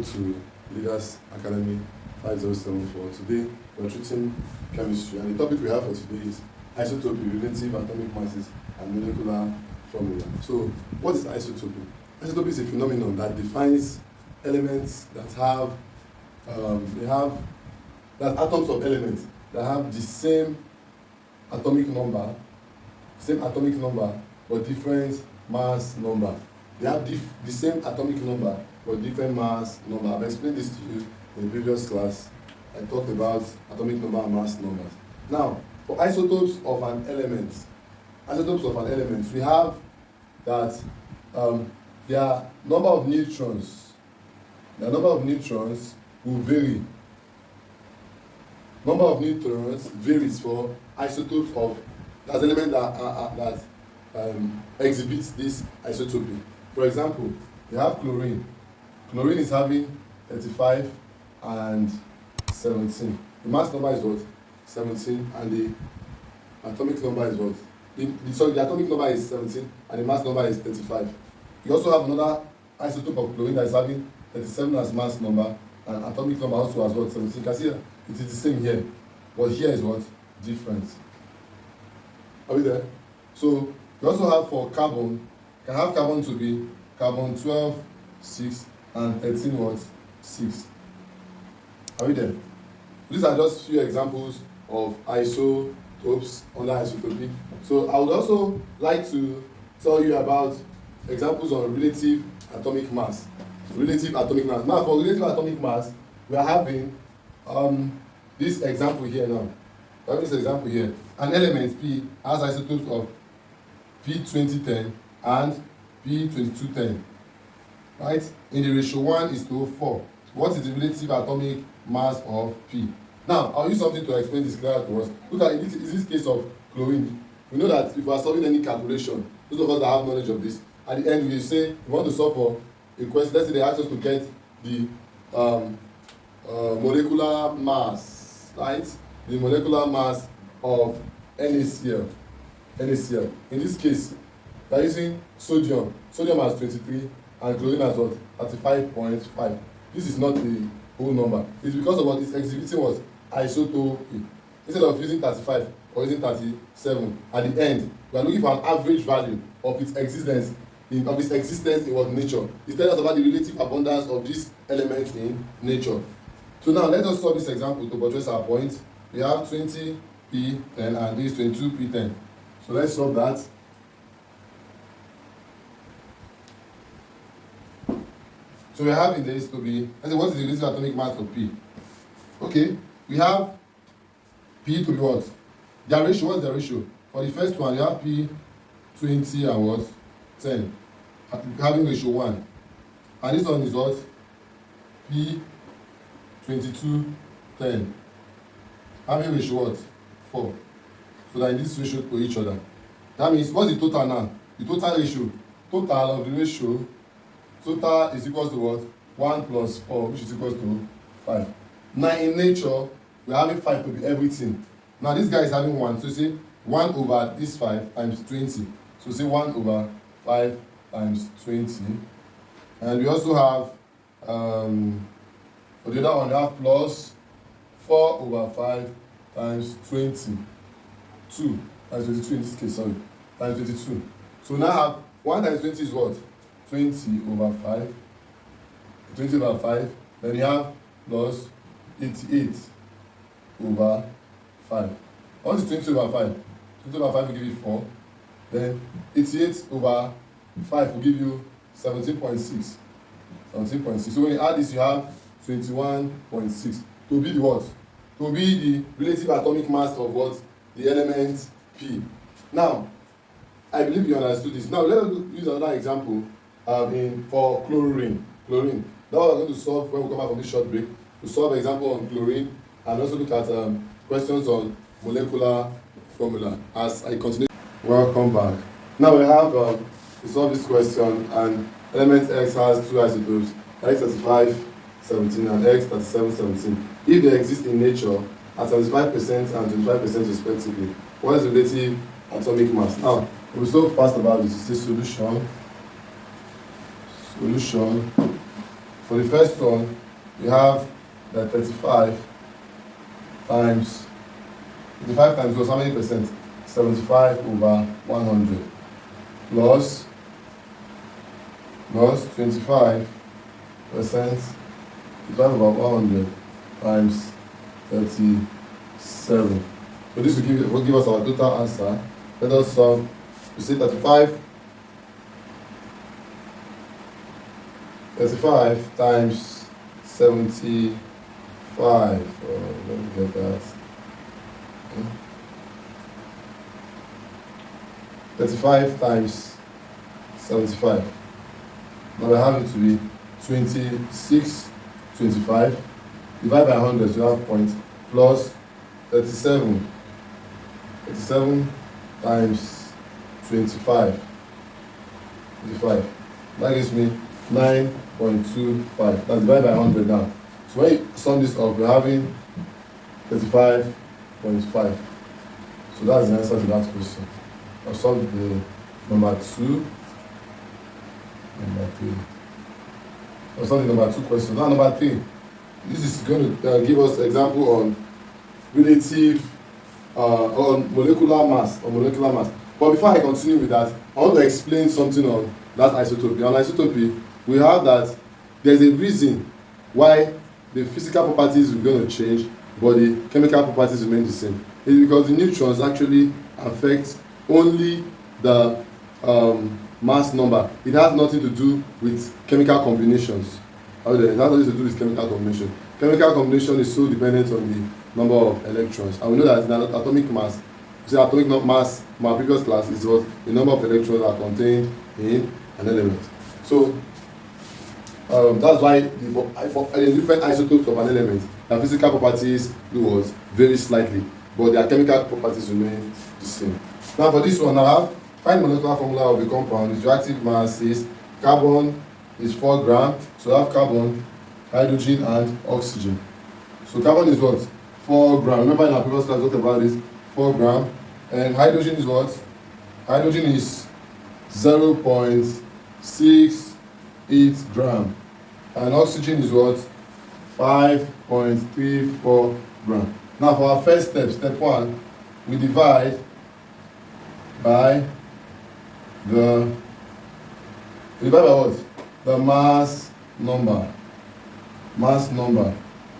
Welcome to Leaders Academy 5074. Today we're treating chemistry, and the topic we have for today is isotope, relative atomic masses, and molecular formula. So, what is isotope? Isotope is a phenomenon that defines elements that have atoms of elements that have the same atomic number, but different mass number. They have the same atomic number but different mass number. I've explained this to you in the previous class. I talked about atomic number and mass numbers. Now, for isotopes of an element, we have that their number of neutrons will vary. Number of neutrons varies for isotopes of that element that exhibits this isotopy. For example, you have chlorine. Chlorine is having 35 and 17. The mass number is what? 17, and the atomic number is what? The atomic number is 17 and the mass number is 35. You also have another isotope of chlorine that is having 37 as mass number and atomic number also as what? 17. You can see that it is the same here, but here is what? Different. Are we there? So you also have for carbon, you can have carbon to be carbon 12, 6 and 13 what? 6. Are we there? These are just few examples of isotopes under isotopy. So I would also like to tell you about examples on relative atomic mass. Now for relative atomic mass, we are having this example here now. An element P has isotopes of P2010 and P2210. Right? In the ratio 1:4. What is the relative atomic mass of P? Now, I'll use something to explain this clearer to us. Look at this case of chlorine. We know that if we are solving any calculation, those of us that have knowledge of this, at the end we say we want to solve for a question. Let's say they ask us to get the molecular mass, right? The molecular mass of NaCl. In this case, we are using sodium. Sodium has 23 and chlorine has what? 35.5. This is not the whole number. It's because of what it's exhibiting was isotopy. Instead of using 35 or using 37, at the end, we are looking for an average value of its existence in what nature. It tells us about the relative abundance of this element in nature. So now let us solve this example to buttress our point. We have 20P10 and this 22P10. So let's solve that. So we are having this to be, let's say, what is the relative atomic mass of P? Okay, we have P to be what? Their ratio, what's the ratio? For the first one, you have P20 and what? 10. Having ratio 1. And this one is what? P22, 10. Having ratio what? 4. So that in this ratio to each other. That means, what's the total now? The total ratio. Total of the ratio, total is equals to what? 1 plus 4, which is equals to 5. Now in nature, we're having 5 to be everything. Now this guy is having 1. So say 1 over this 5 times 20. So say 1 over 5 times 20. And we also have, for the other one, we have plus 4 over 5 times 22. Times 22 in this case, sorry. Times 22. So now I have 1 times 20 is what? 20 over 5. 20 over 5. Then you have plus 88 over 5. What is 20 over 5? 20 over 5 will give you 4. Then 88 over 5 will give you 17.6. 17.6. So when you add this, you have 21.6. To be the what? To be the relative atomic mass of what? The element P. Now, I believe you understood this. Now, let us use another example for chlorine. That we're going to solve when we come back from this short break. To solve an example on chlorine and also look at questions on molecular formula as I continue. Welcome back. Now we have to solve this question, and element X has two isotopes, X35, 17 and X37, 17. If they exist in nature at 75% and 25% respectively, what is the relative atomic mass? Now, we're so fast about this. It's a solution. For the first one, we have that 35 times was how many percent? 75 over 100 plus 25%, 25 over 100 times 37. So this will give us our total answer. Let us solve. We say 35 times 75. Let me get that. 35 times 75. Now I have it to be 2625 divided by 100, so you have point, plus 37 times 25. That gives me 9.25. That's divided by 100 now. So when you sum this up, we're having 35.5. So that's the answer to that question. I'll solve the number 2. Number 3. I'll solve the number 2 question. Now number 3. This is going to give us an example on relative, on molecular mass. But before I continue with that, I want to explain something on that isotope. On isotope, we have that there's a reason why the physical properties are going to change, but the chemical properties remain the same. It's because the neutrons actually affect only the mass number. It has nothing to do with chemical combinations. It has nothing to do with chemical combination. Chemical combination is so dependent on the number of electrons. And we know that in atomic mass, atomic mass from our previous class is what the number of electrons are contained in an element. So that's why the different isotopes of an element, their physical properties do vary slightly, but their chemical properties remain the same. Now for this one, I have find molecular formula of the compound. Its reactive mass is carbon is 4 grams. So I have carbon, hydrogen, and oxygen. So carbon is what? 4 grams. Remember in our previous class we talked about this, 4 grams. And hydrogen is what? Hydrogen is 0.68 grams. And oxygen is what? 5.34 grams. Now for our first step, step 1, we divide by what? The mass number. Now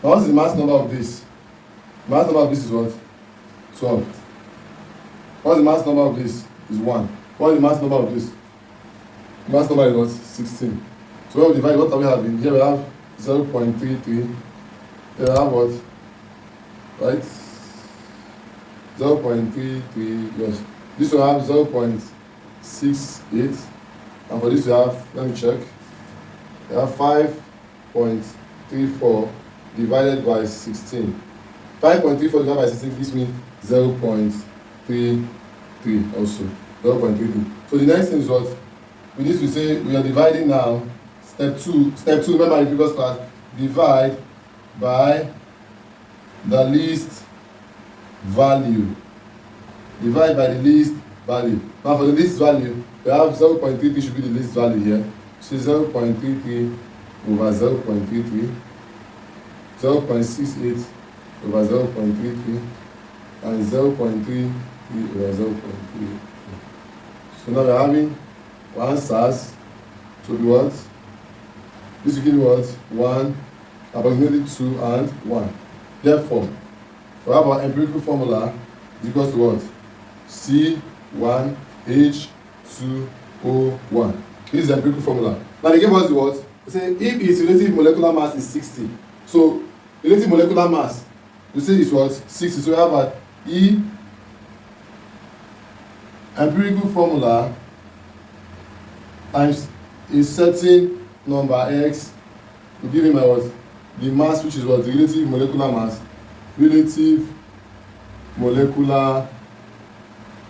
what's the mass number of this? Mass number of this is what? 12. What's the mass number of this? Is 1. What's the mass number of this? The mass number is what? 16. So when we divide, what are we having? Here we have 0.33. Here we have what? Right? 0.33, yes. This will have 0.68. And for this we have, let me check. We have 5.34 divided by 16. 5.34 divided by 16 gives me 0.33 also. 0.33. So the next thing is what? We need to say we are dividing now. Step 2, remember in the previous class, divide by the least value. Divide by the least value. Now for the least value, we have 0.33 should be the least value here. So 0.33 over 0.33, 0.68 over 0.33, and 0.33 over 0.33. So now we're having answers to be what? This will give you what? 1, approximately 2, and 1. Therefore, we have our empirical formula is equals to what? C1H2O1. This is the empirical formula. Now they give us the what? They say if its relative molecular mass is 60. So relative molecular mass, we say it's what? 60. So we have an E empirical formula times a certain number x will give him a what? The mass, which is what? The relative molecular mass. Relative molecular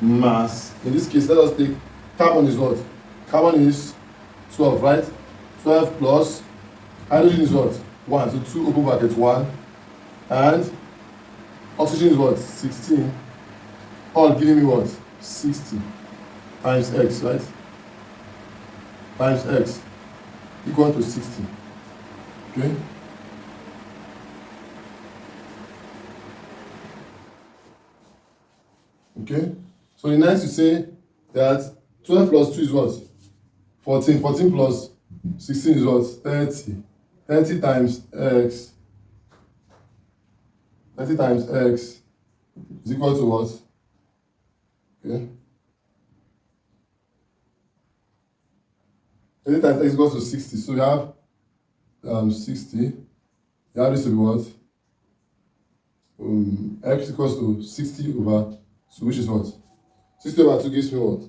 mass. In this case, let us take carbon is what? Carbon is 12, right? 12 plus hydrogen is what? 1. So 2 open bracket 1. And oxygen is what? 16. All giving me what? 60 times x, right? Times x equal to 60. Okay. Okay. So the next you say that 12 plus 2 is what? 14. 14 plus 16 is what? 30. 30 times x. 30 times x is equal to what? Okay. 30 times x is equal to 60. So you have 60. You have this to be what? X equals to 60 over 2, which is what? 60 over 2 gives me what?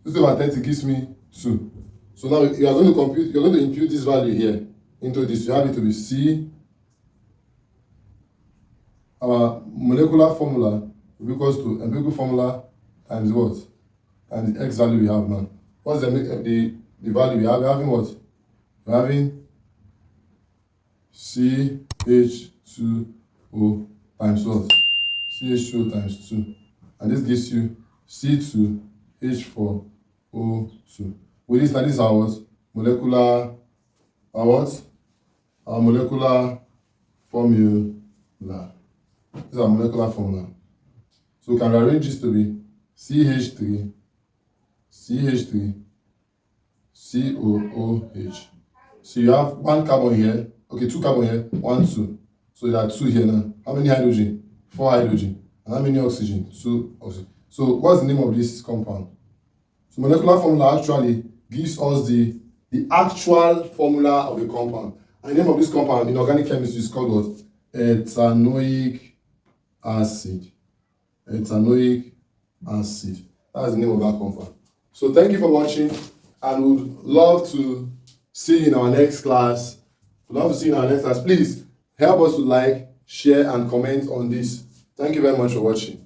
60 over 30 gives me 2. So now you are going to compute, you're going to impute this value here into this. You have it to be C. Our molecular formula will be equals to empirical formula times what? And the x value we have now. What's the value we have? We're having what? We're having CH2O times what? CH2O times 2. And this gives you C2H4O2. With this, now this is our what? Molecular, our what? Our molecular formula. This is our molecular formula. So we can rearrange this to be CH3, CH3, COOH. So you have one carbon here, okay, two carbon here, 1, 2. So there are 2 here now. How many hydrogen? 4 hydrogen. And how many oxygen? 2 oxygen. So what's the name of this compound? So molecular formula actually gives us the actual formula of the compound. And the name of this compound in organic chemistry is called what? Ethanoic acid. Ethanoic acid. That's the name of that compound. So thank you for watching, and we would love to see you in our next class. Please help us to like, share, and comment on this. Thank you very much for watching.